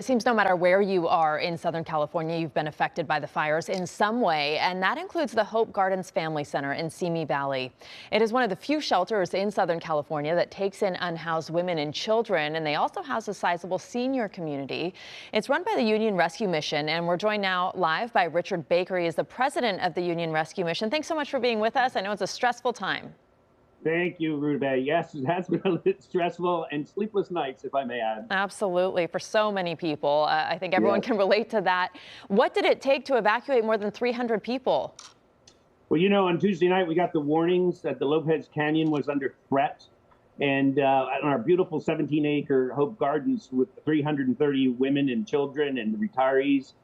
It seems no matter where you are in Southern California, you've been affected by the fires in some way, and that includes the Hope Gardens Family Center in Simi Valley. It is one of the few shelters in Southern California that takes in unhoused women and children, and they also house a sizable senior community. It's run by the Union Rescue Mission, and we're joined now live by Richard Baker. He is the president of the Union Rescue Mission. Thanks so much for being with us. I know it's a stressful time. Thank you, Rube. Yes, it has been a bit stressful and sleepless nights, if I may add. Absolutely, for so many people. I think everyone Yes. can relate to that. What did it take to evacuate more than 300 people? Well, on Tuesday night, we got the warnings that the Lopez Canyon was under threat. And on our beautiful 17-acre Hope Gardens with 330 women and children and retirees,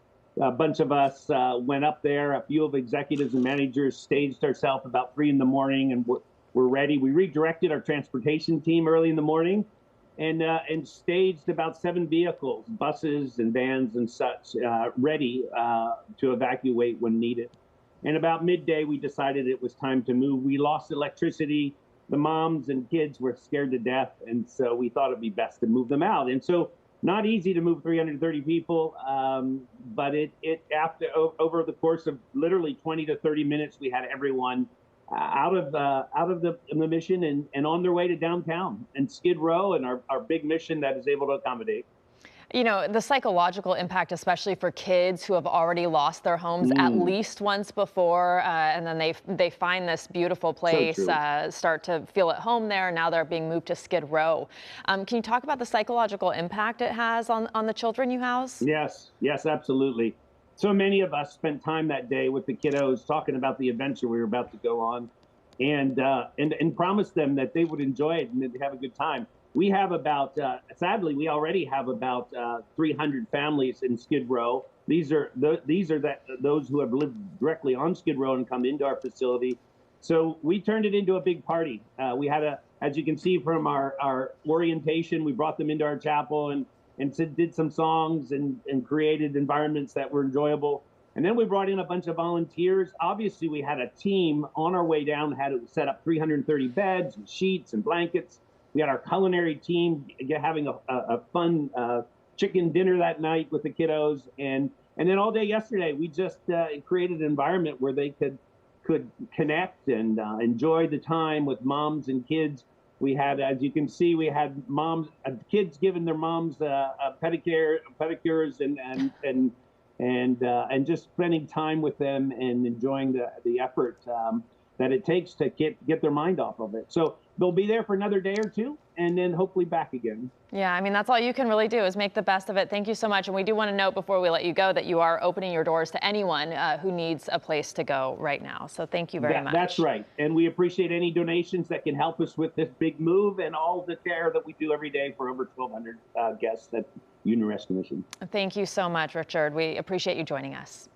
a bunch of us went up there. A few of executives and managers staged ourselves about 3 in the morning, and we're ready. We redirected our transportation team early in the morning and staged about 7 vehicles, buses and vans and such, ready to evacuate when needed. And about midday, we decided it was time to move. We lost electricity. The moms and kids were scared to death, and so we thought it'd be best to move them out. And so, not easy to move 330 people, but after over the course of literally 20 to 30 minutes, we had everyone out of the mission and on their way to downtown and Skid Row and our big mission that is able to accommodate. You know, the psychological impact, especially for kids who have already lost their homes at least once before, and then they find this beautiful place, start to feel at home there. Now they're being moved to Skid Row. Can you talk about the psychological impact it has on the children you house? Yes, absolutely. So many of us spent time that day with the kiddos talking about the adventure we were about to go on, and promised them that they would enjoy it and they'd have a good time. We have about, sadly, we already have about 300 families in Skid Row. These are those who have lived directly on Skid Row and come into our facility. So we turned it into a big party. We had as you can see from our orientation, we brought them into our chapel and did some songs and created environments that were enjoyable. And then we brought in a bunch of volunteers. Obviously, we had a team on our way down, had to set up 330 beds and sheets and blankets. We had our culinary team having a fun chicken dinner that night with the kiddos. And then all day yesterday, we just created an environment where they could connect and enjoy the time with moms and kids. We had, as you can see, we had kids giving their moms pedicures and just spending time with them and enjoying the effort that it takes to get their mind off of it. So they'll be there for another day or two and then hopefully back again. Yeah, I mean, that's all you can really do is make the best of it. Thank you so much. And we do want to note before we let you go that you are opening your doors to anyone who needs a place to go right now. So thank you very much. That's right. And we appreciate any donations that can help us with this big move and all the care that we do every day for over 1,200 guests at Union Rescue Mission. Thank you so much, Richard. We appreciate you joining us.